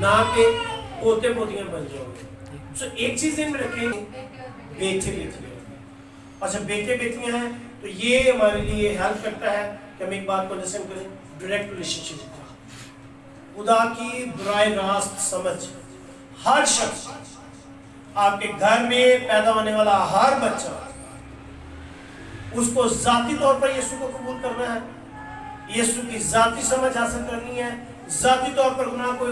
نہ کہ پوتے پوتیاں بن جاؤ گے. سو ایک چیز ان میں رکھیں, بیٹے بیٹیاں, اور جب بیٹے بیٹیاں ہیں تو یہ ہمارے لیے ہیلپ کرتا ہے کہ ہم ایک بات کو انڈرسٹینڈ کریں, ڈائریکٹ ریلیشن شپ کا, خدا کی براہ راست سمجھ. ہر شخص, آپ کے گھر میں پیدا ہونے والا ہر بچہ, اس کو ذاتی طور پر یسوع کو قبول کرنا ہے, یسوع کی ذاتی سمجھ حاصل کرنی ہے, ذاتی طور پر گناہ کو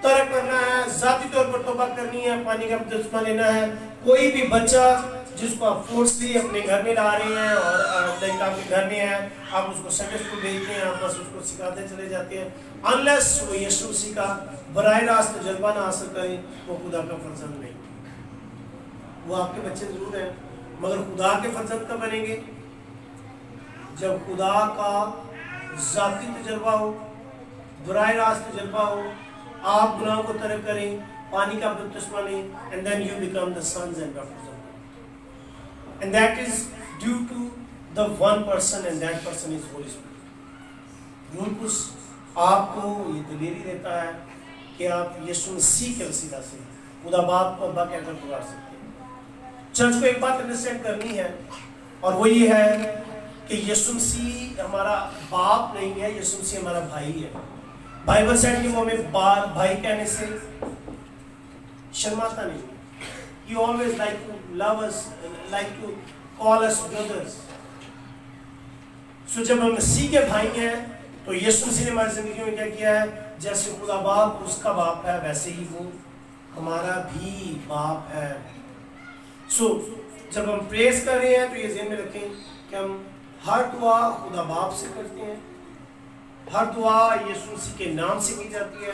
ترک کرنا ہے, ذاتی طور پر توبہ کرنی ہے, پانی کا بپتسمہ لینا ہے. کوئی بھی بچہ جس کو آپ فورسلی اپنے گھر میں لا رہے ہیں اور آپ کے گھر میں ہیں, آپ اس کو سنڈے اسکول بھیجتے ہیں, آپ بس اس کو سکھاتے چلے جاتے ہیں, انلیس وہ یسوع مسیح کا براہ راست تجربہ نہ حاصل کریں, وہ خدا کا فرزند نہیں. وہ آپ کے بچے ضرور ہیں, مگر خدا کے فرزند کب بنیں گے؟ جب خدا کا ذاتی تجربہ ہو, براہ راست تجربہ ہو, آپ گناہ کو ترک کریں, پانی کا بپتسمہ لیں, and then you become the sons and daughters of God. And that is due to the one person, and that person is Holy Spirit. روح القدس آپ کو یہ دلیری دیتا ہے کہ آپ یسوع مسیح کے وسیلہ سے خدا باپ کو ابا کہہ کر پکار سکتے ہیں. چرچ کو ایک بات انڈرسٹینڈ کرنی ہے, اور وہ یہ ہے کہ یسوع مسیح ہمارا باپ نہیں ہے, یسوع مسیح ہمارا بھائی ہے. بائبل سیٹ کہ وہ ہمیں بھائی کہنے سے شرماتا نہیں. He always like to love us, like to call us brothers. So جب ہم مسیح کے بھائی ہیں تو یسوع مسیح نے ہماری زندگی میں کیا کیا ہے؟ جیسے خدا باپ اس کا باپ ہے, ویسے ہی وہ ہمارا بھی باپ ہے. سو جب ہم پریز کر رہے ہیں تو یہ ذہن میں رکھیں کہ ہم ہر دعا خدا باپ سے کرتے ہیں, ہر دعا یسوع مسیح کے نام سے کی جاتی ہے,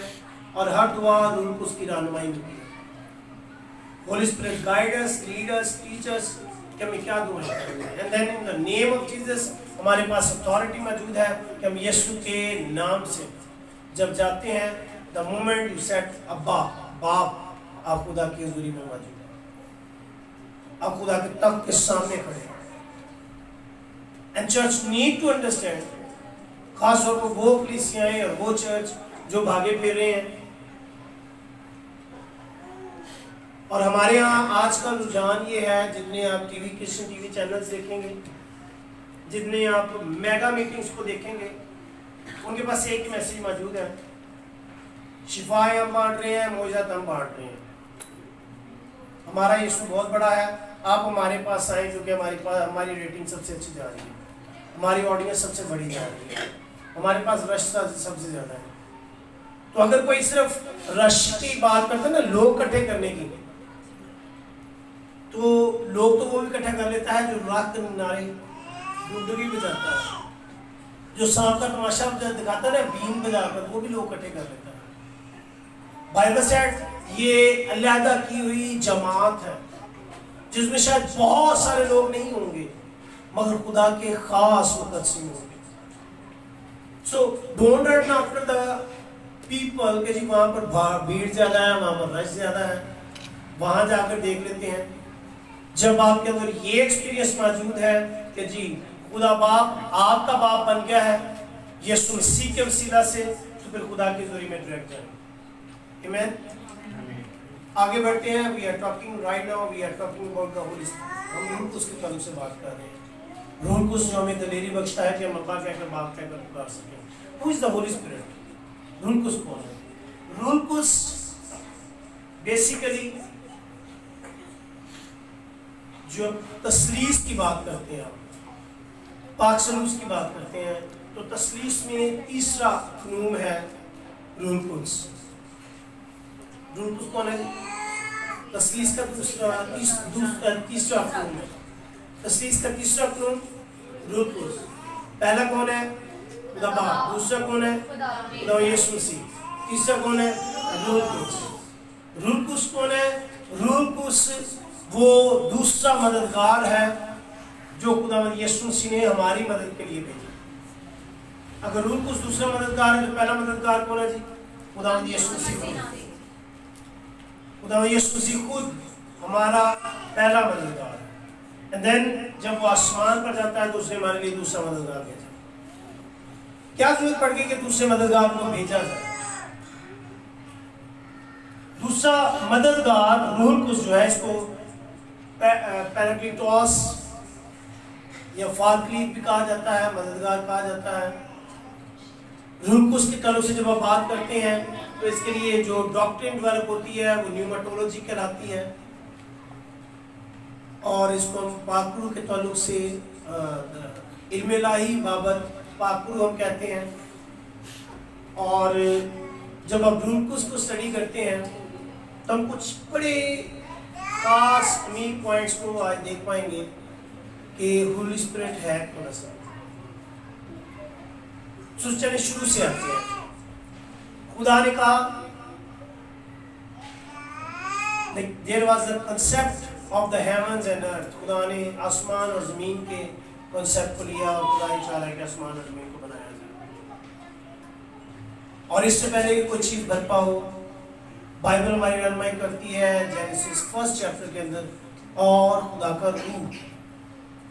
اور ہر دعا روح القدس کی رہنمائی میں کی ہے. Holy Spirit guide us, lead us, teach us کہ ہمیں کیا دعائیں کرنی ہے. And then in the name of Jesus ہمارے پاس اتھارٹی موجود ہے کہ ہم یسوع کے نام سے جب جاتے ہیں, the moment you said ابا, باپ, آپ خدا کی حضوری میں موجود ہیں, آپ خدا کے تخت کے سامنے کھڑے ہیں. And church need to understand, خاص طور پر وہ کلیسیائیں اور وہ چرچ جو بھاگے پھر رہے ہیں, اور ہمارے ہاں آج کا رجحان یہ ہے, جتنے آپ T V Christian T V channels دیکھیں گے, جتنے آپ میگا میٹنگز کو دیکھیں گے, ان کے پاس ایک ہی میسیج موجود ہے, شفائیں ہم بانٹ رہے ہیں, معجزات ہم بانٹ رہے ہیں, ہمارا یسوع بہت بڑا ہے, آپ ہمارے پاس آئیں جو کہ ہماری ریٹنگ سب سے اچھی جا رہی ہے, ہماری آڈینس سب سے بڑی جا رہی ہے, ہمارے پاس رش سب سے زیادہ ہے. تو اگر کوئی صرف رش کی بات کرتا ہے نا, لوگ اکٹھے کرنے کی, تو لوگ تو وہ بھی اکٹھا کر لیتا ہے جو راک کے کنارے ڈگڈگی بجاتا ہے, جو سانپ کا تماشا دکھاتا ہے نا بین بجا کر, وہ بھی لوگ اکٹھے کر لیتا ہے. بائبل سیٹ یہ علیحدہ کی ہوئی جماعت ہے جس میں شاید بہت سارے لوگ نہیں ہوں گے, مگر خدا کے خاص مقدسین ہوں گے. So don't run after the people کہ جی وہاں پر بھیڑ زیادہ ہے, وہاں پر رش زیادہ ہے, وہاں جا کر دیکھ لیتے ہیں. جب آپ کے اندر یہ ایکسپیرینس موجود ہے کہ جی خدا باپ آپ کا باپ بن گیا ہے یسوع مسیح کے وسیلہ سے, تو پھر خدا کے ذریعے میں ڈائریکٹ جائیں. آمین. آگے بڑھتے ہیں. We are talking right now, we are talking about the whole spirit. ہم روح القدس کے تعلق سے بات کر رہے ہیں. روح القدس جو ہمیں دلیری بخشتا ہے کہ ہم ابا کہہ کر باپ کہہ کر پکار سکیں. ہو از دا ہولی اسپرٹ؟ روح القدس کون ہے؟ روح القدس بیسیکلی جو تثلیث کی بات کرتے ہیں, آپ پاک سلوس کی بات کرتے ہیں, تو تثلیث میں تیسرا فنون ہے روح القدس. روح القدس کون ہے؟ تثلیث کا تیسرا فنون ہے. تثلیث کا تیسرا فنون روح القدس. پہلا کون ہے؟ خدا باپ. دوسرا کون ہے؟ خدا یسوع مسیح. تیسرا کون ہے؟ روح القدس. روح القدس کون ہے؟ روح القدس وہ دوسرا مددگار ہے جو خدا یسوع مسیح نے ہماری مدد کے لیے بھیجا. اگر روح القدس دوسرا مددگار ہے تو پہلا مددگار کون ہے جی؟ خدا یسوع مسیح. خدا یسوع مسیح خود ہمارا پہلا مددگار ہے. اینڈ دین جب وہ آسمان پر جاتا ہے تو اس نے ہمارے لیے دوسرا مددگار بھیجا. کیا ضرورت پڑ گئی کہ دوسرے مددگار کو بھیجا جائے؟ دوسرا مددگار روح القدس جو ہے، اس کو پیراکلیٹوس یا فارکلیٹ بھی کہا جاتا ہے، مددگار کہا جاتا ہے۔ روح القدس کے تعلق سے جب آپ بات کرتے ہیں تو اس کے لیے جو ڈاکٹرن ڈیولپ ہوتی ہے وہ نیوماٹولوجی کہلاتی ہے، اور اس کو ہم پاک روح کے تعلق سے علم الہی بابت پاک روح ہم کہتے ہیں۔ اور جب آپ روح القدس کو اسٹڈی کرتے ہیں تو ہم کچھ بڑے خاص اہم پوائنٹس کو آج دیکھ پائیں گے کہ ہولی اسپرٹ ہے کون سا۔ چلیں شروع سے آتے ہیں۔ خدا نے کہا there was the concept of the heavens and earth، خدا نے آسمان اور زمین کے کنسیپٹ کو لیا اور خدا نے چاہا کہ آسمان اور زمین کو بنایا جائے، اور اس سے پہلے کہ کوئی چیز برپا ہو، بائبل ہماری رہنمائی کرتی ہے جینیسس فرسٹ چیپٹر کے اندر، اور خدا کا روح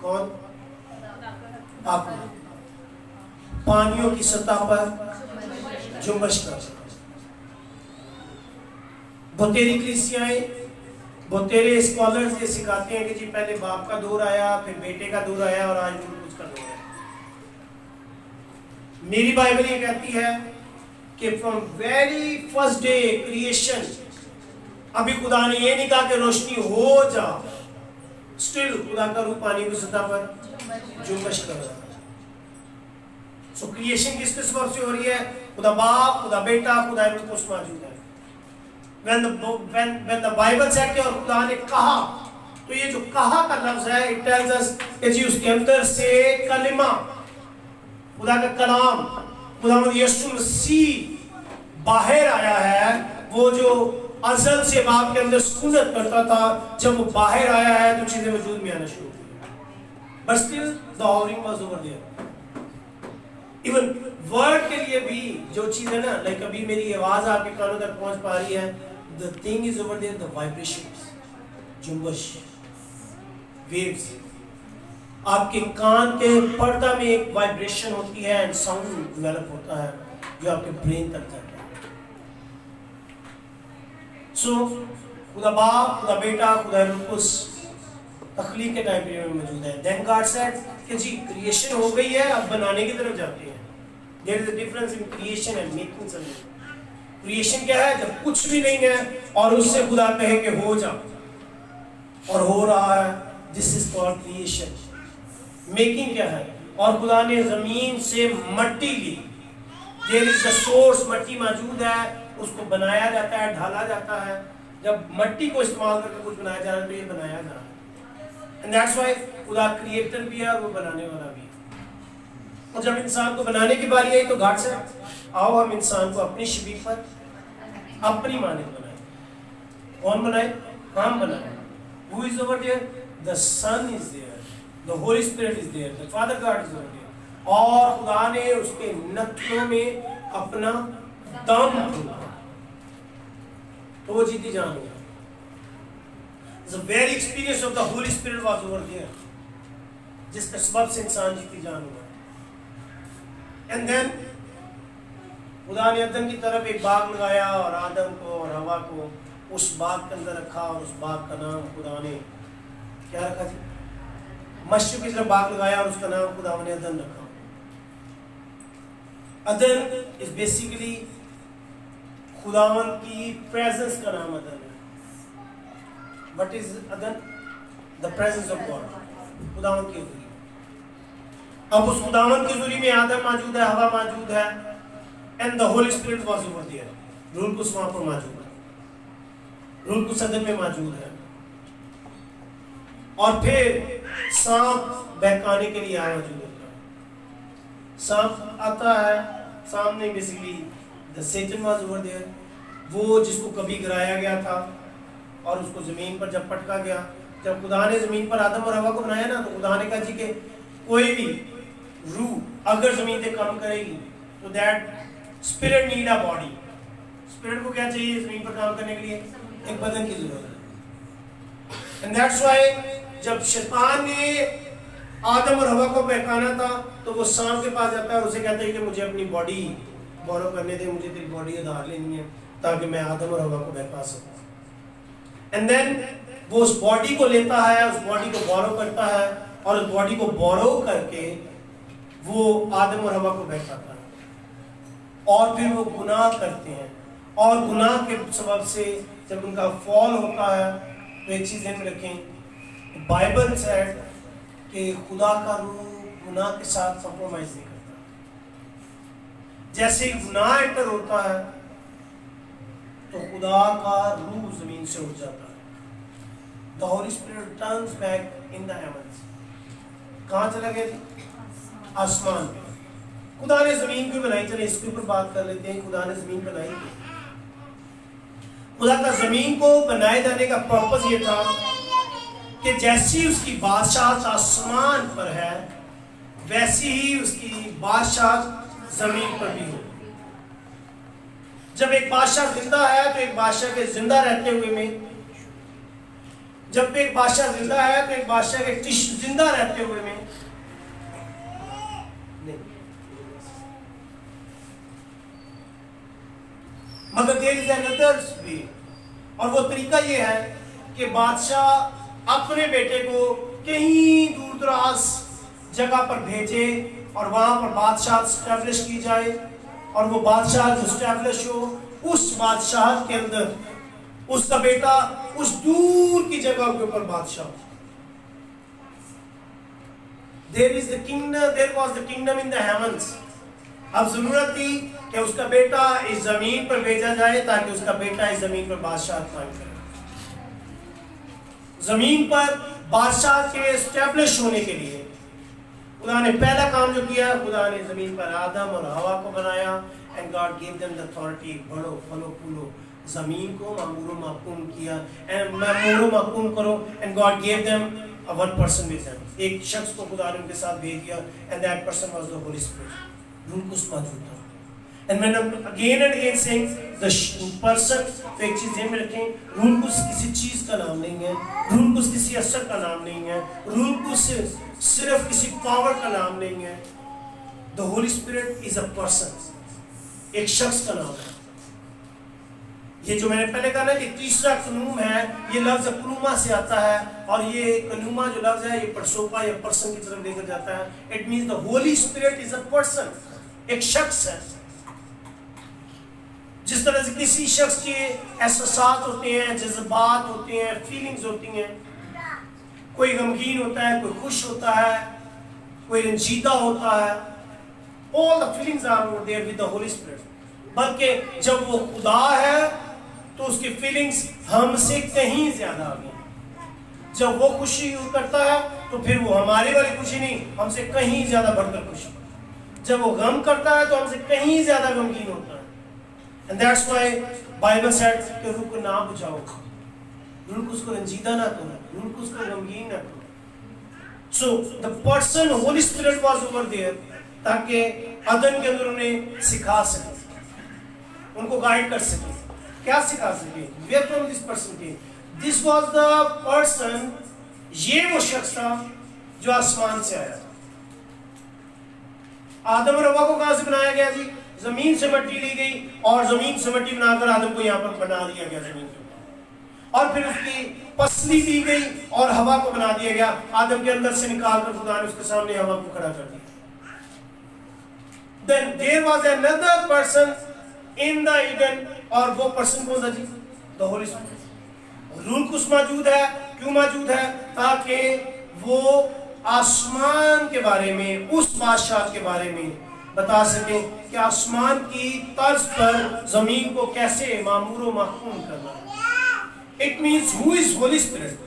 کون؟ پاک روح پانیوں کی سطح پر جنبش کر سکتا۔ بہتیری کلیسیائیں، بہتیرے اسکالرز یہ سکھاتے ہیں کہ جی پہلے باپ کا دور آیا، پھر بیٹے کا دور آیا، اور آج روح القدس کا دور ہے۔ میری بائبل یہ کہتی ہے کہ from very first day creation, ابھی خدا نے یہ نہیں کہا کہ روشنی ہو جا، اسٹل خدا کا روح پانی کی سطح پر جنبش کر رہا ہے۔ سو کریشن کس کے سبب سے ہو رہی ہے؟ خدا باپ، خدا بیٹا، خدا روح القدس موجود ہے۔ when the Bible said کہ اور خدا نے کہا، تو یہ جو کہا کا لفظ ہے it tells us کہ جی اس کے اندر سے کلمہ، خدا کا کلام، خداوند یسوع مسیح باہر آیا ہے، وہ جو ازل سے باپ کے اندر سکونت کرتا تھا، جب وہ باہر آیا ہے تو چیزیں وجود میں آنا شروع ہوئی۔ But still the hovering was over there۔ Even word کے لیے بھی جو چیز ہے نا، لائک ابھی میری آواز آپ کے کانوں تک پہنچ پا رہی ہے، the thing is over there, the vibrations، جنبش، waves، آپ کے کان کے پردہ میں ایک وائبریشن ہوتی ہے اینڈ ساؤنڈ ڈیولپ ہوتا ہے جو آپ کے برین تک جاتا ہے۔ سو خدا باپ، خدا بیٹا، خدا روح القدس تخلیق کے ٹائم پیریڈ میں موجود ہے۔ دین گاڈ سیڈ کہ جی کریشن ہو گئی ہے، اب بنانے کی طرف جاتے ہیں۔ There is a difference in creation and making something. Creation کیا ہے؟ جب کچھ بھی نہیں ہے اور اس سے خدا کہے کہ ہو جا، اور ہو رہا ہے، دس از کالڈ کریشن۔ میکنگ کیا ہے؟ اور خدا نے زمین سے مٹی لی، دیر از دا سورس، مٹی موجود ہے، اس کو بنایا جاتا ہے، ڈھالا جاتا ہے۔ جب مٹی کو استعمال کر کے کچھ بنایا جا رہا ہے تو یہ بنایا جا رہا ہے۔ And that's why خدا کریٹر بھی ہے اور وہ بنانے والا بھی ہے۔ اور جب انسان کو بنانے کی باری آئی تو گاڈ سے آؤ ہم انسان کو اپنی شبیہ پر، اپنی مانند بنائیں۔ کون بنائے؟ ہم بنائیں۔ Who is over there? The Son is there, the Holy Spirit is there, the Father God is over there۔ اور خدا نے اس کے نتنوں میں اپنا دم ڈھونڈا تو وہ جیتی جان ہوا۔ The very experience of the Holy Spirit was over there، جس کے سبب سے انسان جیتی جان ہوا۔ And then خدا نے عدن کی طرف ایک باغ لگایا اور آدم کو اور ہوا کو اس باغ کے اندر رکھا، اور اس باغ کا نام خدا نے کیا رکھا تھی؟ مشرق کی طرف باغ لگایا اور اس کا نام خدا نے عدن رکھا۔ عدن is basically خداوند کی پریزنس کا نام عدن ہے۔ What is Adan? The presence of God، خداوند کی حضوری۔ اب اس خداوند کی حضوری میں آدم موجود ہے، ہوا موجود ہے، and the Holy Spirit was over there، روح القدس وہاں پر موجود ہے، روح القدس عدن میں موجود ہے۔ اور پھر سانپ بہکانے کے لیے موجود ہوتا ہے۔ سانپ آتا ہے سامنے، basically the Satan was over there، وہ جس کو کبھی گرایا گیا تھا اور اس کو زمین پر جب پٹکا گیا، جب خدا نے زمین پر آدم اور ہوا کو بنایا نا، تو خدا نے کہا جی کہ کوئی بھی روح اگر زمین پہ کام کرے گی تو that spirit need a body. Spirit کو کیا چاہیے زمین پر کام کرنے کے لیے؟ ایک بدن کی ضرورت ہے۔ اینڈ دیٹس وائی جب شیطان نے آدم اور ہوا کو بہکانا تھا تو وہ سانپ کے پاس جاتا ہے اور اسے کہتا ہے کہ مجھے اپنی باڈی بورو کرنے دے، مجھے تیری باڈی ادھار لینی ہے۔ تاکہ میں آدم اور ہوا کو بہکا سکوں. اینڈ دین وہ اس باڈی کو لیتا ہے, اس باڈی کو بورو کرتا ہے, اور اس باڈی کو بورو کر کے وہ آدم اور ہوا کو بہکاتا ہے, اور پھر وہ گناہ کرتے ہیں, اور گناہ کے سبب سے جب ان کا فال ہوتا ہے تو ایک چیز ذہن میں رکھیں, بائبل سیڈ کہ خدا کا روح گناہ کے ساتھ کمپرومائز نہیں کرتا. جیسے ہی گناہ انٹر ہوتا ہے تو خدا کا روح زمین سے اٹھ جاتا ہے. The Holy Spirit turns back in the heavens. کہاں چلا گیا جی؟ آسمان پہ. خدا نے زمین کو بنائی, چلے اس کے اوپر بات کر لیتے ہیں. خدا نے زمین بنائی, خدا کا زمین کو بنائے جانے کا پرپس یہ تھا کہ جیسی اس کی بادشاہت آسمان پر ہے ویسی ہی اس کی بادشاہت زمین پر بھی ہو. جب ایک بادشاہ زندہ ہے تو ایک بادشاہ کے زندہ رہتے ہوئے میں, جب ایک بادشاہ زندہ ہے تو ایک بادشاہ کے زندہ رہتے ہوئے میں نہیں, مگر there is another way. اور وہ طریقہ یہ ہے کہ بادشاہ اپنے بیٹے کو کہیں دور دراز جگہ پر بھیجے اور وہاں پر بادشاہ اسٹیبلش کی جائے, اور وہ بادشاہ جو اسٹیبلش ہو اس بادشاہت کے اندر اس کا بیٹا اس دور کی جگہ کے اوپر بادشاہ ہو. There was the kingdom in the heavens. اب ضرورت تھی کہ اس کا بیٹا اس زمین پر بھیجا جائے تاکہ اس کا بیٹا اس زمین پر بادشاہت قائم کرے. زمین پر بادشاہ کے اسٹیبلش ہونے کے لیے خدا نے پہلا کام جو کیا, خدا نے زمین پر آدم اور ہوا کو بنایا. And God gave them the authority. بڑھو پھلو پھولو, زمین کو معمور و محکوم کیا, معمور و محکوم کرو. And God gave them a one person with them. ایک شخص کو خدا نے ان کے ساتھ بھیج دیا, and that person was the Holy Spirit. روح القدس موجود تھا. And when I'm again and again saying the person, تو ایک چیز ذہن میں رکھیں, روح القدس کسی چیز کا نام نہیں ہے, روح القدس کسی اثر کا نام نہیں ہے, روح القدس صرف کسی پاور کا نام نہیں ہے. The Holy Spirit is a person. ایک شخص کا نام ہے. یہ جو میں نے پہلے کہا نا کہ تیسرا کنوم ہے, یہ لفظ کنوما سے آتا ہے, اور یہ کنوما جو لفظ ہے یہ پرسوپا یا پرسن کی طرف لے کر جاتا ہے. It means the Holy Spirit is a person. ایک شخص ہے. جس طرح سے کسی شخص کے احساسات ہوتے ہیں, جذبات ہوتے ہیں, فیلنگز ہوتی ہیں, کوئی غمگین ہوتا ہے, کوئی خوش ہوتا ہے, کوئی رنجیدہ ہوتا ہے. All the feelings are over there with the Holy Spirit. بلکہ جب وہ خدا ہے تو اس کی فیلنگز ہم سے کہیں زیادہ آگے. جب وہ خوشی کرتا ہے تو پھر وہ ہماری والی خوشی نہیں, ہم سے کہیں زیادہ بڑھ کر خوشی. جب وہ غم کرتا ہے تو ہم سے کہیں زیادہ غمگین ہوتا ہے. And that's why Bible said کہ روح کو نہ بجھاؤ, روح کو اس کو رنجیدہ نہ کرو, روح کو اس کو غمگین نہ کرو. So the person, Holy Spirit was over there تاکہ عدن کے اندر انہیں سکھا سکے, ان کو گائیڈ کر سکے. کیا سکھا سکے؟ Where from this person came? This was the person, یہ وہ شخص تھا جو آسمان سے آیا. آدم اور ہوا کو کہاں سے بنایا گیا جی؟ زمین سے مٹی لی گئی, اور زمین سے مٹی بنا کر آدم کو یہاں پر بنا دیا گیا زمین کے اوپر, اور پھر اس کی پسلی دی گئی اور ہوا کو بنا دیا گیا. آدم کے اندر سے نکال کر خدا نے اس کے سامنے ہوا کو کھڑا کر دیا. Then there was another person in the Eden, اور وہ پرسن کون تھا جی؟ The Holy Spirit. روح القدس موجود ہے. کیوں موجود ہے؟ تاکہ وہ آسمان کے بارے میں, اس بادشاہ کے بارے میں بتا سکیں کہ آسمان کی طرز پر زمین کو کیسے معمور و محکوم کرنا ہے. It means who is Holy Spirit?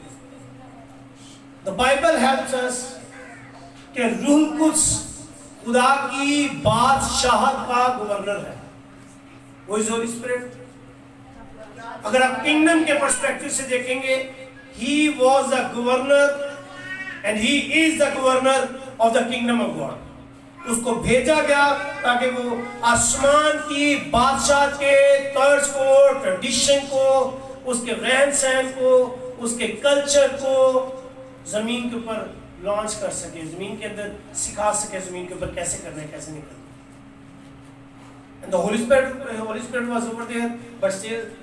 The Bible helps us کہ روح القدس خدا کی بادشاہت کا گورنر ہے. Who is Holy Spirit? اگر آپ کنگڈم کے پرسپیکٹو سے دیکھیں گے, he was the governor and he is the governor of the kingdom of God. اس کو بھیجا گیا تاکہ وہ آسمان کی بادشاہت کے طرز کو, ٹریڈیشن کو, اس کے رہن سہن کو, اس کے کلچر کو زمین کے اوپر لانچ کر سکے, زمین کے اندر سکھا سکے, زمین کے اوپر کیسے کرنا ہے, کیسے نہیں کرنا. And the Holy Spirit was over there, but still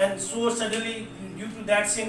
and so suddenly due to that sin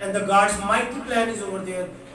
And the God's mighty plan is over there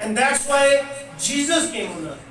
And that's why Jesus came on earth.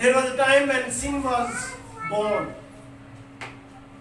There was a time when sin was born.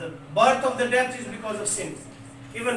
The birth of the death is because of sin. Even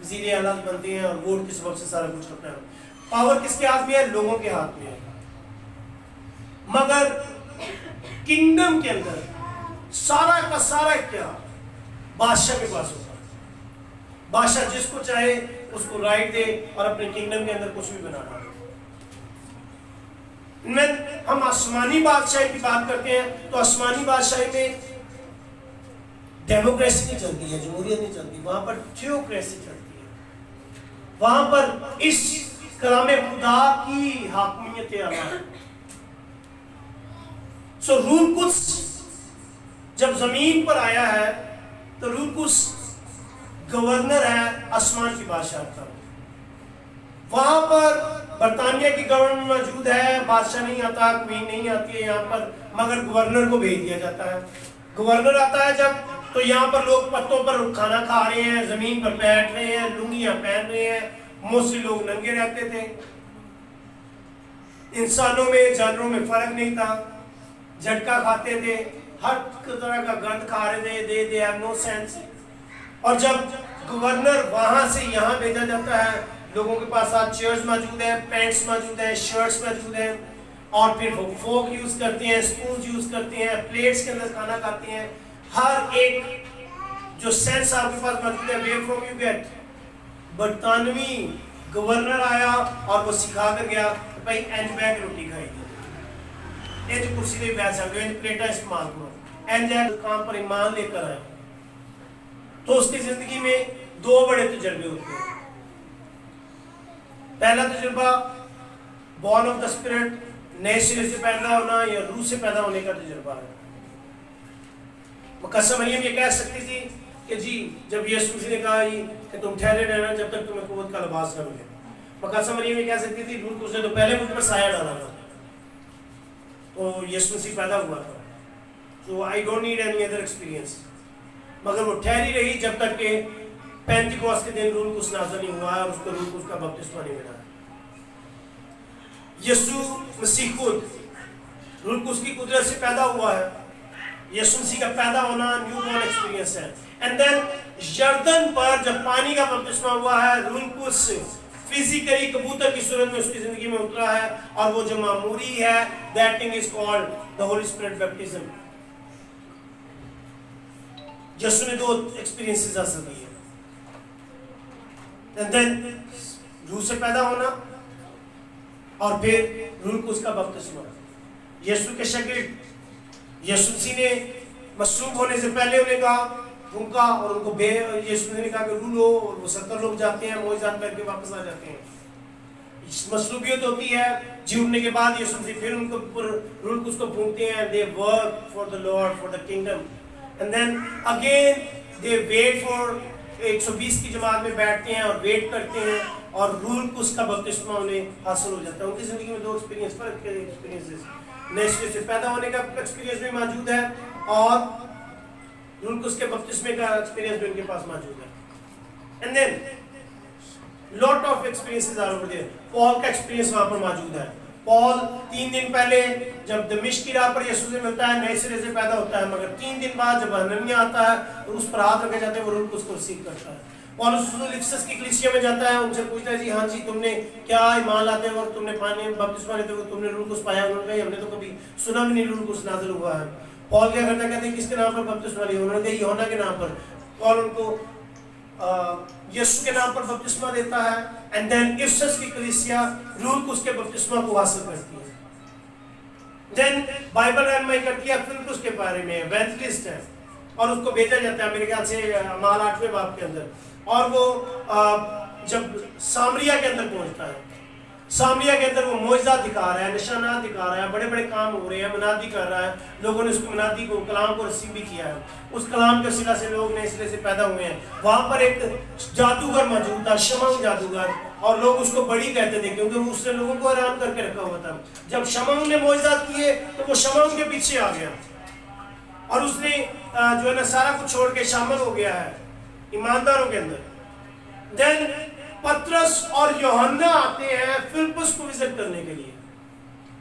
وزیر اعلیٰ بنتے ہیں اور vote کے سبب سے سارا کچھ ہوتا ہے. پاور کس کے ہاتھ میں ہے؟ لوگوں کے ہاتھ میں ہے. مگر کنگڈم کے اندر سارا کا سارا اختیار بادشاہ کے پاس ہوتا ہے. بادشاہ جس کو چاہے اس کو رائٹ دے اور اپنے کنگڈم کے اندر کچھ بھی بنا ڈالے. ہم آسمانی بادشاہی کی بات کرتے ہیں تو آسمانی بادشاہی میں ڈیموکریسی نہیں چلتی ہے، جمہوریت نہیں چلتی، وہاں پر تھیوکریسی چلتی ہے. وہاں پر اس کلام خدا کی حاکمیت عمل. سو رول قدس جب زمین پر آیا ہے تو رول قدس گورنر ہے آسمان کی بادشاہ کا. وہاں پر برطانیہ کی گورنر موجود ہے، بادشاہ نہیں آتا، کوئین نہیں آتی ہے یہاں پر، مگر گورنر کو بھیج دیا جاتا ہے. گورنر آتا ہے جب تو یہاں پر لوگ پتوں پر کھانا کھا رہے ہیں، زمین پر بیٹھ رہے ہیں، لنگیاں پہن رہے ہیں. موسٹلی لوگ ننگے رہتے تھے. انسانوں میں جانوروں میں فرق نہیں تھا. جھٹکا کھاتے تھے، ہر طرح کا گند کھا رہے تھے. they have no sense. اور جب گورنر وہاں سے یہاں بھیجا جاتا ہے، لوگوں کے پاس آج چیئرز موجود ہیں، پینٹس موجود ہیں، شرٹس موجود ہیں، اور پھر وہ فوک یوز کرتے ہیں، اسپونز یوز کرتے ہیں، پلیٹس کے اندر کھانا کھاتے ہیں. ہر ایک جو سینس آپ کے پاس موجود ہے، where from you get. برطانوی گورنر آیا اور وہ سکھا کر گیا کہ بھائی اینج بیگ روٹی کھائی گی، اینج کرسی پہ بیٹھ سکتے ہو، اینج پلیٹا استعمال کرو، اینج کام پر ایمان لے کر آئے. تو اس کی زندگی میں دو بڑے تجربے ہوتے ہیں. پہلا تجربہ بورن آف دا اسپرٹ، نئے سرے سے پیدا ہونا یا روح سے پیدا ہونے کا تجربہ ہے. مقدسہ مریم یہ کہہ سکتی تھی کہ جی جب یسوع مسیح نے کہا کہ تم ٹھہرے رہنا جب تک تمہیں قوت کا لباس نہ ملے. مقدسہ مریم یہ کہہ سکتی تھی روح نے تو پہلے مجھ پر سایہ ڈالا تھا تو یسوع مسیح پیدا ہوا تھا، تو I don't need any other experience. مگر وہ ٹھہری رہی جب تک کہ پینتیکوست کے دن روح القدس نازل نہیں ہوا ہے اور اس کو روح القدس کا بپتسمہ نہیں ملا. یسوع مسیح خود روح القدس کی قدرت سے پیدا ہوا ہے. یسوع مسیح کا پیدا ہونا نیو بورن ایکسپیرینس ہے. اینڈ دین یردن پر جب پانی کا بپتسمہ ہوا ہے، روح القدس فزیکلی کبوتر کی صورت میں اس کی زندگی میں اترا ہے، اور وہ جو معمولی ہے that thing is called the Holy Spirit baptism. یسوع نے دو ایکسپیرینسز حاصل کیے. اینڈ دین روح سے پیدا ہونا اور پھر روح القدس کا بپتسمہ. یسوع کے شاگرد یسوع مسیح نے مصلوب ہونے سے پہلے انہیں کہا بھوکا، اور ان کو یسوع نے کہا کہ رو لو، اور وہ 70 لوگ جاتے ہیں، معجزات کر کے واپس آ جاتے ہیں. مصلوبیت ہوتی ہے، جی اٹھنے کے بعد یسوع مسیح پھر ان کو روح القدس کو پھونکتے ہیں. they work for the Lord, for the kingdom. And then again they wait for 120 کی جماعت میں بیٹھتے ہیں اور ویٹ کرتے ہیں، اور روح القدس کا بپتسمہ انہیں حاصل ہو جاتا ہے. ان کی زندگی میں دو ایکسپیرینس، فرق کے ایکسپیرینسز، نئے سرے سے پیدا ہونے کا ایکسپیرینس بھی موجود ہے اور روح القدس کے بپتسمے کا ایکسپیرینس بھی ان کے پاس موجود ہے. And then lot of experiences are over there. Paul کا ایکسپیرینس وہاں پر موجود ہے. پال 3 دن پہلے جب دمشق کی راہ پر یسوع سے ملتا ہے، نئے سرے سے پیدا ہوتا ہے، مگر 3 دن بعد جب حنانیہ آتا ہے اور اس پر ہاتھ رکھے جاتے ہیں، وہ روح القدس کو ریسیو کرتا ہے. پالس رسول افسس کی کلیسیا میں جاتا ہے، ان سے پوچھتا ہے جی ہاں جی تم نے کیا ایمان لاتے ہو اور تم نے پانی بپتسمہ لیتے ہو تم نے روح القدس پایا؟ انہوں نے کہا ہم نے تو کبھی سنا بھی نہیں روح القدس نازل ہوا ہے. پال کیا کرتا ہے، کہتے ہیں کس کے نام پر بپتسمہ لیا؟ انہوں نے کہا یوحنا کے نام پر. پال ان کو یسوع کے نام پر بپتسمہ دیتا ہے. اینڈ دین افسس کی کلیسیا روح القدس کے بپتسمہ کو حاصل کرتی ہے. دین بائبل رہنمائی کرتی ہے فلپس کے بارے میں، ایونجلسٹ ہے، اور اس کو بھیجا جاتا ہے میرے خیال سے اعمال 8ویں باب کے اندر. اور وہ جب سامریا کے اندر پہنچتا ہے، سامریا کے اندر وہ معجزات دکھا رہا ہے، نشانات دکھا رہا ہے، بڑے بڑے کام ہو رہے ہیں، منادی کر رہا ہے. لوگوں نے اس کو منادی کو، کلام کو رسیو بھی کیا ہے. اس کلام کے صلہ سے لوگ نئے سرے سے پیدا ہوئے ہیں. وہاں پر ایک جادوگر موجود تھا، شمعون جادوگر، اور لوگ اس کو بڑی کہتے تھے کیونکہ اس نے لوگوں کو حیران کر کے رکھا ہوا تھا. جب شمعون نے معجزات کیے تو وہ شمعون کے پیچھے آ گیا اور اس نے جو ہے نا سارا کچھ چھوڑ کے شامل ہو گیا ہے ایمانداروں کے اندر. دین پترس اور یوحنا آتے ہیں فلپس کو وزٹ کرنے کے لیے،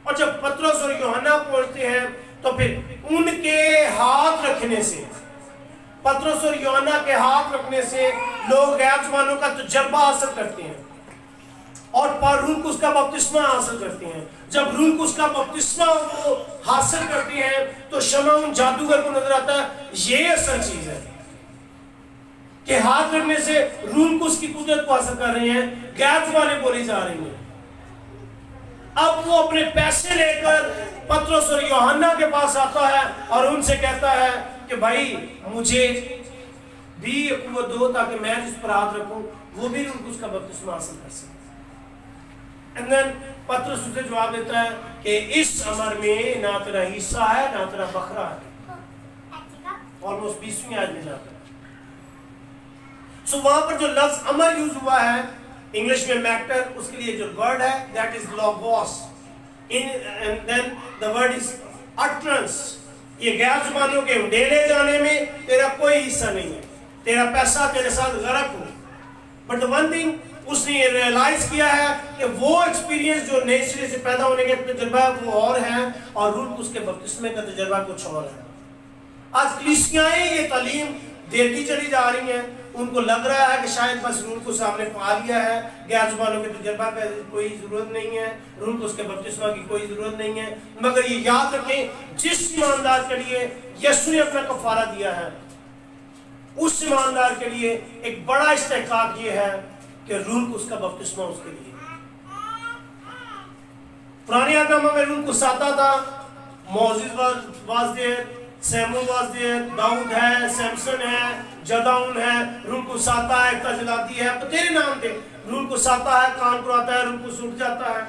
اور جب پترس اور یوحنا پہنچتے ہیں تو پھر ان کے ہاتھ رکھنے سے پطرس اور یوحنا کے ہاتھ رکھنے سے لوگ غیر زبانوں کا تجربہ حاصل کرتے ہیں اور روح القدس کا بپتسمہ حاصل کرتے ہیں. جب روح القدس کا بپتسمہ وہ حاصل کرتے ہیں تو شمع ان جادوگر کو نظر آتا ہے یہ اصل چیز ہے کہ ہاتھ رکھنے سے روح القدس کی قدرت کو حاصل کر رہے ہیں, غیر زبانیں بولی جا رہی ہیں. اب وہ اپنے پیسے لے کر پطرس اور یوحنا کے پاس آتا ہے اور ان سے کہتا ہے کہ بھائی مجھے بھی قوت دو تاکہ میں جس پر ہاتھ رکھوں وہ بھی روح القدس کا بپتسمہ حاصل کر سکے. And then پطرس اسے جواب دیتا ہے کہ اس امر میں نہ تیرا حصہ ہے نہ تیرا بکرا ہے. almost 20ویں آیت میں جاتا ہے. سو وہاں پر جو لفظ امر یوز ہوا ہے انگلش میں میکٹر, اس کے لیے جو ورڈ ہے that is logos. And then the word is utterance. یہ غیر زبانوں کے ڈیلے جانے میں تیرا کوئی حصہ نہیں ہے, تیرا پیسہ تیرے ساتھ غرق ہو. But the one thing اس نے یہ ریلائز کیا ہے کہ وہ ایکسپیرینس جو نئے سرے سے پیدا ہونے کے تجربہ وہ اور ہے اور روح القدس کے بپتسمے کا تجربہ کچھ اور ہے. آج کلیسیائیں یہ تعلیم دیتی چلی جا رہی ہیں, ان کو لگ رہا ہے کہ شاید بس روح القدس آپ نے پا لیا ہے, غیر زبانوں کے تجربہ کا کوئی ضرورت نہیں ہے, روح القدس کے بپتسمہ کی کوئی ضرورت نہیں ہے. مگر یہ یاد رکھیں جس ایماندار کے لیے یسوع نے اپنا کفارہ دیا ہے اس ایماندار کے لیے ایک بڑا استحقاق یہ ہے کہ روح القدس کا بپتسمہ اس کے لیے. پرانے عہد نامہ میں روح القدس آتا تھا, موسیس واز دیئر, سیمون واز دیئر, داؤد ہے, سیمسن ہے, جدعون ہے. روح القدس آتا ہے, ایک تجلاتی ہے, تیرے نام پہ روح القدس آتا ہے, کان پر آتا ہے, روح القدس اٹھ جاتا ہے.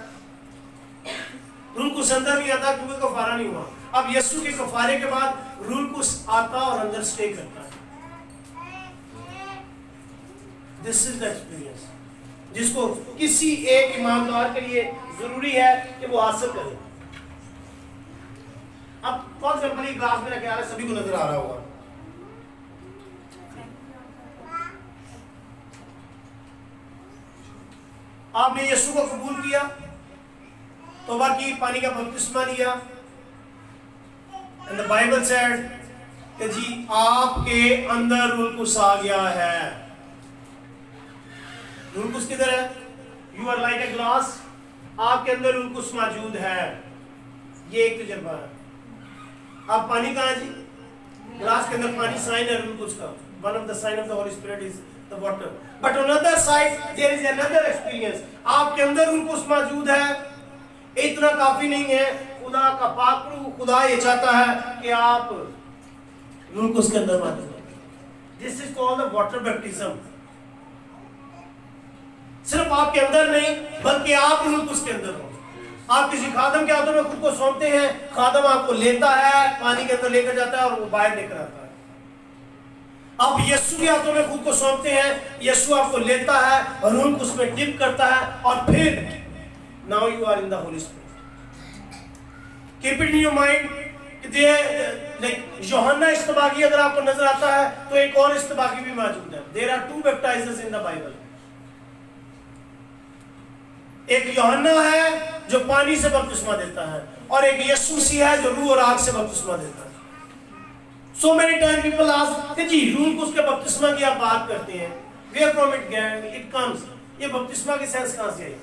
روح القدس اندر نہیں آتا کیونکہ کفارہ نہیں ہوا. اب یسوع کے کفارے کے بعد روح القدس آتا اور اندر سٹے کرتا ہے. This is the experience جس کو کسی ایک ایماندار کے لیے ضروری ہے کہ وہ حاصل کرے. اب فار ایگزامپل یہ گلاس میرا خیال ہے سبھی کو نظر آ رہا ہوگا. آپ نے یسوع کو قبول کیا, توبہ کی, پانی کا بپتسمہ لیا, and the Bible said کہ جی آپ کے اندر روح القدس آ گیا ہے. روح القدس کدھر ہے؟ You are like a glass, آپ کے اندر روح القدس موجود ہے. یہ ایک تجربہ ہے. آپ پانی کہاں ہے جی؟ گلاس کے اندر پانی سائن ہے روح القدس کا. One of the sign of the Holy Spirit is the water. But on the other side there is another experience. آپ کے اندر روح القدس موجود ہے. اتنا کافی نہیں ہے, خدا کا پاک روح, خدا یہ چاہتا ہے کہ آپ روح القدس کے اندر موجود ہیں. This is called the water baptism. صرف آپ کے اندر نہیں بلکہ آپ روح القدس کے اندر ہو. آپ کسی خادم کے ہاتھوں میں خود کو سونپتے ہیں, خادم آپ کو لیتا ہے, پانی کے اندر لے کر جاتا ہے اور وہ باہر لے کر آتا ہے. آپ یسوع کے ہاتھوں میں خود کو سونپتے ہیں, یسوع آپ کو لیتا ہے اور روح القدس میں ڈپ کرتا ہے اور پھر now you are in the Holy Spirit. Keep it in your mind کہ یوحنا استباغی اگر آپ کو نظر آتا ہے تو ایک اور استباغی بھی موجود ہے. There are two baptizers in the Bible. ایک یوحنا ہے جو پانی سے بپتسمہ دیتا ہے اور ایک یسوع مسیح ہے جو روح اور آگ سے بپتسمہ دیتا ہے. So many times people ask کہ جی روح القدس کے بپتسمہ کی آپ بات کرتے ہیں, where from it comes, یہ بپتسمہ کی سینس کہاں سے آئی؟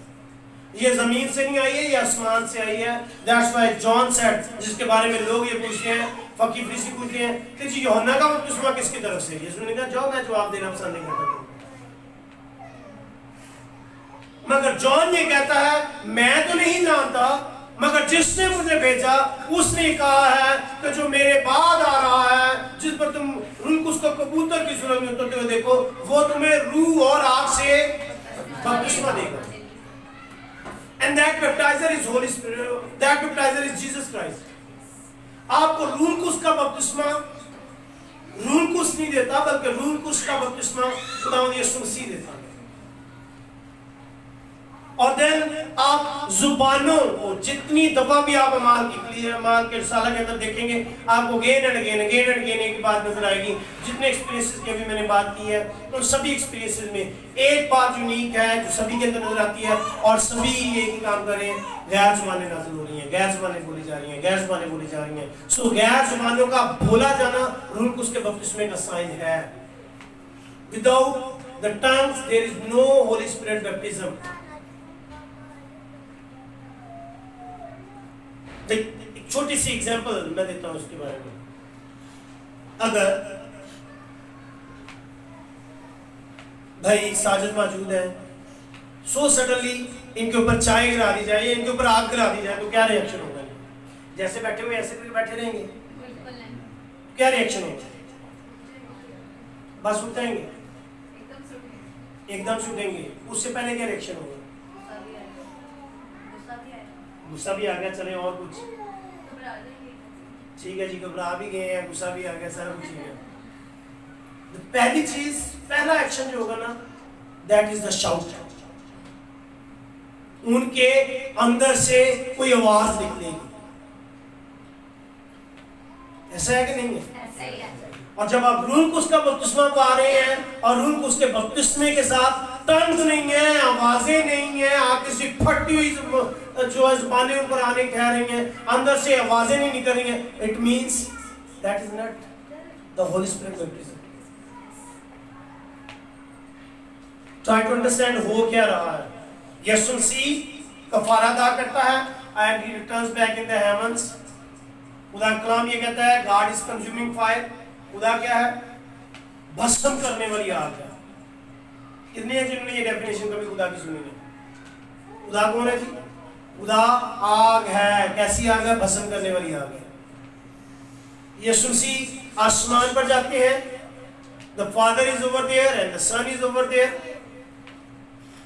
یہ زمین سے نہیں آئی ہے, یہ آسمان سے آئی ہے. That's why John said, جس کے بارے میں لوگ یہ پوچھتے ہیں, فقی فریسی پوچھتے ہیں کہ جی یوحنا کا بپتسمہ کس کی طرف سے ہے؟ یسوع نے کہا جاؤ, میں جواب دینا پسند نہیں کرتا. مگر جان یہ کہتا ہے میں تو نہیں جانتا, مگر جس نے مجھے بھیجا اس نے کہا ہے کہ جو میرے بعد آ رہا ہے, جس پر تم روح القدس کو کبوتر کی صورت میں اترتے ہوئے دیکھو, وہ تمہیں روح اور آگ سے بپتسمہ دے گا. And that baptizer is Holy Spirit. That baptizer is Jesus Christ. آپ کو روح القدس کا بپتسمہ روح القدس نہیں دیتا بلکہ روح القدس کا بپتسمہ خداوند یسوع مسیح دیتا ہے. اور دین آپ زبانوں کو جتنی دفعہ بھی آپ اعمال کے رسالہ کے اندر دیکھیں گے آپ کو اگین اینڈ اگین ایک بات نظر آئے گی. جتنے ایکسپیرینسز کی ابھی میں نے بات کی ہے ان سبھی ایکسپیرینسز میں ایک بات یونیک ہے جو سبھی کے اندر نظر آتی ہے اور سبھی ایک ہی کام کر رہے ہیں. غیر زبانیں نازل ہو رہی ہیں, غیر زبانیں بولی جا رہی ہیں, غیر زبانیں بولی جا رہی ہیں. سو غیر زبانوں کا بولا جانا روح القدس کے بپتسمے کا سائن ہے. Without the tongues there is no Holy Spirit baptism. ایک چھوٹی سی ایگزامپل میں دیتا ہوں اس کے بارے میں. اگر بھائی ساجد موجود ہے, سو سڈنلی ان کے اوپر چائے گرا دی جائے یا ان کے اوپر آگ گرا دی جائے تو کیا ری ایکشن ہوگا؟ جیسے بیٹھے ہوئے ایسے بھی بیٹھے رہیں گے, کیا ری ایکشن ہوگا؟ بس اٹھ جائیں گے, ایک دم چھوٹیں گے. اس سے پہلے کیا ری ایکشن ہوگا؟ غصہ بھی آ گیا, چلے اور کچھ ٹھیک ہے جی, گھبرا بھی گئے ہیں, غصہ بھی آ گیا, سارا کچھ ہی ہے. پہلی چیز, پہلا ایکشن جو ہوگا نا, دیٹ از دا شاؤٹ. ان کے اندر سے کوئی آواز نکلے گی. ایسا ہے کہ نہیں ہے؟ اور جب آپ روح القدس کا بپتسمہ پا رہے ہیں اور روح القدس کے بپتسمے کے ساتھ ٹنگز نہیں ہیں, آوازیں نہیں ہیں, آپ کسی پھٹی ہوئی جو زبانیں ان پر آنے ٹھہر رہی ہیں, اندر سے آوازیں نہیں نکل رہی ہیں, it means that is not the holy spirit baptism. Try to understand ہو کیا رہا ہے. یسوع مسیح کفارہ ادا کرتا ہے and he returns back in the heavens. خدا کا کلام یہ کہتا ہے گاڈ از کنزیومنگ فائر. خدا کیا ہے؟ بھسم کرنے والی آگ ہے. کتنے ہیں جنہوں نے یہ ڈیفینیشن کبھی خدا کی سنی نہیں؟ خدا کون ہے جی؟ خدا آگ ہے. کیسی آگ ہے؟ بھسم کرنے والی آگ ہے. یسوع مسیح آسمان پر جاتے ہیں, the Father is over there and the Son is over there.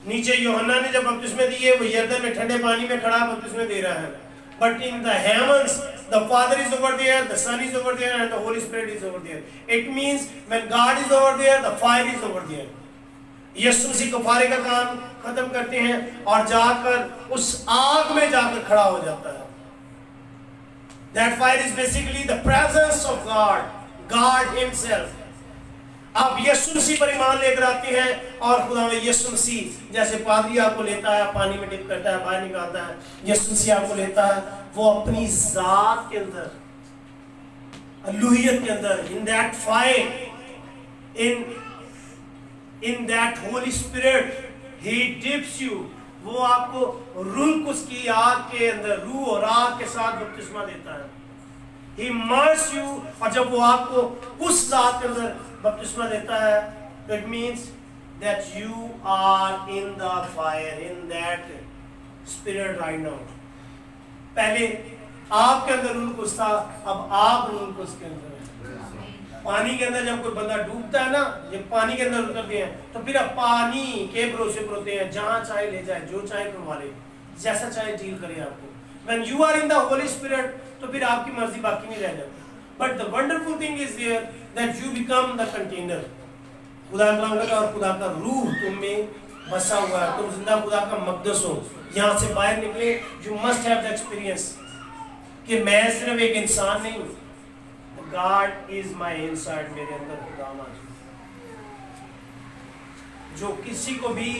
نیچے یوحنا نے جب بپتسمے دیے وہ یردن میں ٹھنڈے پانی میں کھڑا بپتسمے دے رہا ہے. But in the heavens, the Father is over there, the Son is over there, and the Holy Spirit is over there. It means when God is over there, the fire is over there. یسوع مسیح کفارے کا کام ختم کرتے ہیں اور جا کر اس آگ میں جا کر کھڑا ہو جاتا ہے. That fire is basically the presence of God, God Himself. آپ یسوع مسیح پر ایمان لے کر آتے ہیں اور خدا میں یسوع مسیح جیسے پادری آپ کو لیتا ہے, پانی میں ڈپ کرتا ہے, باہر نکالتا ہے, یسوع مسیح آپ کو لیتا ہے, وہ اپنی ذات کے اندر, الوہیت کے اندر, in that fire, in that Holy Spirit, He dips you. وہ آپ کو روح القدس کی آگ کے اندر روح اور آگ کے ساتھ بپتسمہ دیتا ہے. He immerses you. اور جب وہ آپ کو اس ذات کے اندر بپتسمہ دیتا ہے, it means that you are in the fire, in that spirit right now. پہلے آپ کے اندر روح القدس تھا, اب آپ روح القدس کے اندر ہیں. پانی کے اندر جب کوئی بندہ ڈوبتا ہے نا, جب پانی کے اندر اترتے ہیں تو پھر اب پانی کے بھروسے پر ہوتے ہیں, جہاں چاہے لے جائے, جو چاہے کروا لے, جیسا چاہے ڈیل کرے آپ کو. When you are in the Holy Spirit تو پھر آپ کی مرضی باقی نہیں رہ جاتی. But the wonderful thing is there that you become the container. خدا کلام کا اور خدا کا روح تم میں بسا ہوا ہے, تم زندہ خدا کا مقدس ہو. یہاں سے باہر نکلے, you must have the experience کہ میں صرف ایک انسان نہیں ہوں, God is my inside, میرے اندر خدا موجود جو کسی کو بھی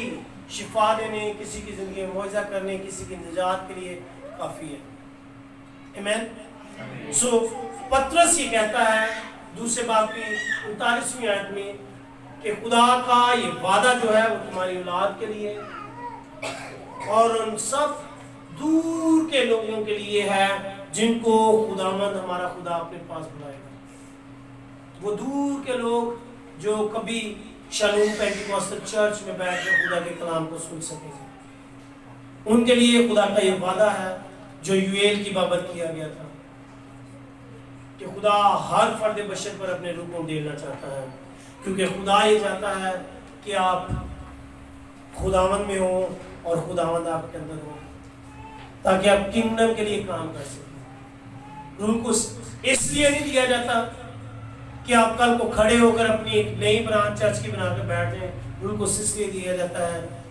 شفا دینے, کسی کی زندگی میں معجزہ کرنے, کسی کی نجات کے لیے کافی ہے. آمین. سو پترس یہ کہتا ہے دوسرے باب کی 39ویں آیت میں کہ خدا کا یہ وعدہ جو ہے وہ تمہاری اولاد کے لیے اور ان سب دور کے لوگوں کے لیے ہے جن کو خداوند ہمارا خدا اپنے پاس بلائے گا. وہ دور کے لوگ جو کبھی شالوم پینٹیکوسٹل چرچ میں بیٹھ کر خدا کے کلام کو سن سکیں گے, ان کے لیے خدا کا یہ وعدہ ہے جو یوئیل کی بابت کیا گیا تھا کہ خدا ہر فرد بشر پر اپنے روح کو ڈیلنا چاہتا ہے, کیونکہ خدا یہ چاہتا ہے کہ آپ خداوند میں ہوں اور خداوند آپ کے اندر ہو تاکہ آپ کنگڈم کے لیے کام کر سکیں. روح کو اس لیے نہیں دیا جاتا کہ آپ کل کو کھڑے ہو کر اپنی ایک نئی برانچ چرچ کی بنا کر بیٹھ جائیں. روح کو اس لیے دیا جاتا ہے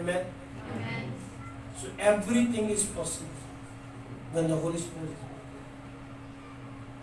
Amen. So everything is possible when the Holy Spirit is with you.